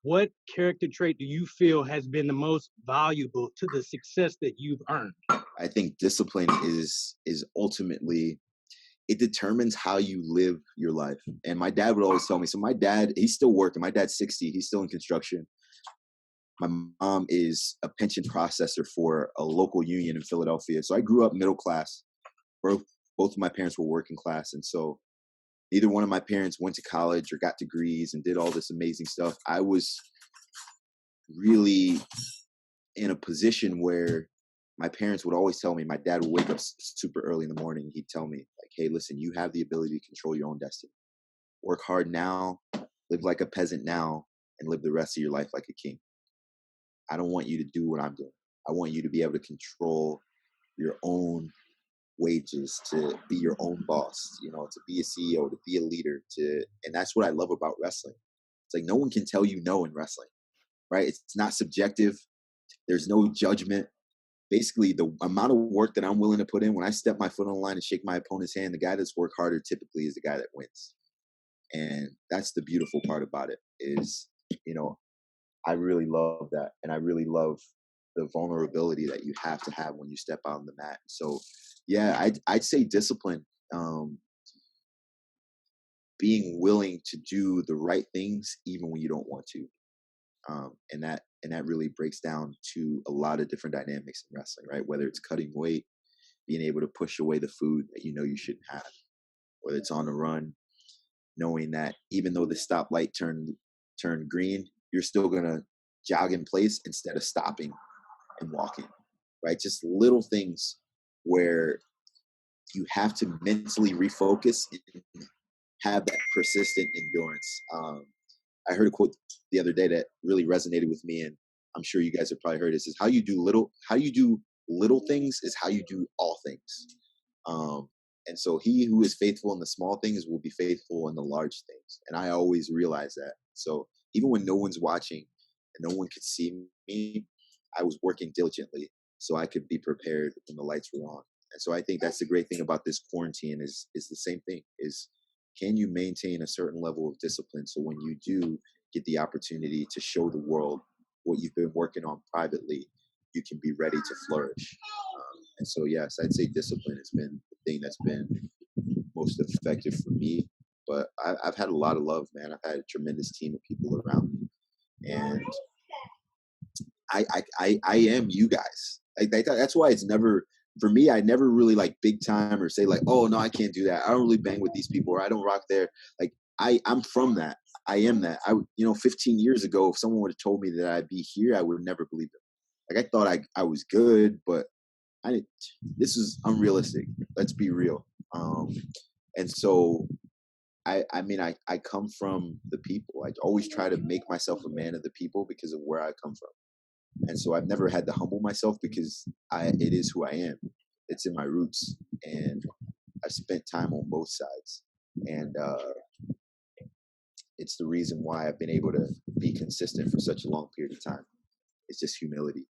what character trait do you feel has been the most valuable to the success that you've earned? I think discipline is ultimately, it determines how you live your life. And my dad would always tell me, so my dad, he's still working. My dad's 60, he's still in construction. My mom is a pension processor for a local union in Philadelphia. So I grew up middle class. Both of my parents were working class. And so neither one of my parents went to college or got degrees and did all this amazing stuff. I was really in a position where my parents would always tell me, my dad would wake up super early in the morning. He'd tell me, like, hey, listen, you have the ability to control your own destiny. Work hard now, live like a peasant now, and live the rest of your life like a king. I don't want you to do what I'm doing. I want you to be able to control your own wages, to be your own boss, to be a CEO, to be a leader, and that's what I love about wrestling. It's like no one can tell you no in wrestling, right? It's not subjective. There's no judgment. Basically, the amount of work that I'm willing to put in, when I step my foot on the line and shake my opponent's hand, the guy that's worked harder typically is the guy that wins. And that's the beautiful part about it is, I really love that. And I really love the vulnerability that you have to have when you step out on the mat. So yeah, I'd say discipline, being willing to do the right things even when you don't want to. And that really breaks down to a lot of different dynamics in wrestling, right? Whether it's cutting weight, being able to push away the food that you shouldn't have, whether it's on a run, knowing that even though the stoplight turned green, you're still gonna jog in place instead of stopping and walking, right? Just little things where you have to mentally refocus and have that persistent endurance. I heard a quote the other day that really resonated with me, and I'm sure you guys have probably heard this: is how you do little things is how you do all things. And so he who is faithful in the small things will be faithful in the large things. And I always realize that. So even when no one's watching and no one could see me, I was working diligently so I could be prepared when the lights were on. And so I think that's the great thing about this quarantine is the same thing, is can you maintain a certain level of discipline so when you do get the opportunity to show the world what you've been working on privately, you can be ready to flourish. And so, yes, I'd say discipline has been the thing that's been most effective for me. But I've had a lot of love, man. I've had a tremendous team of people around me, and I am you guys. That's why it's never, for me, I never really like big time or say like, oh no, I can't do that. I don't really bang with these people, or I don't rock there. Like I'm from that. I am that. 15 years ago, if someone would have told me that I'd be here, I would have never believed them. Like I thought I was good, but this is unrealistic. Let's be real. And so I come from the people. I always try to make myself a man of the people because of where I come from. And so I've never had to humble myself because it is who I am. It's in my roots, and I've spent time on both sides. And it's the reason why I've been able to be consistent for such a long period of time. It's just humility.